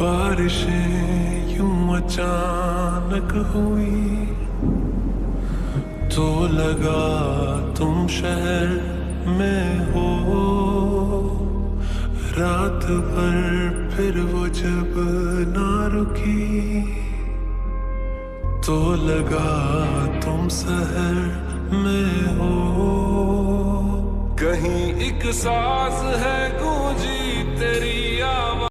बारिशें यूं अचानक हुई तो लगा तुम शहर में हो। रात भर फिर वो जब ना रुकी तो लगा तुम शहर में हो। कहीं एक सांस है गूंजी तेरी आवाज़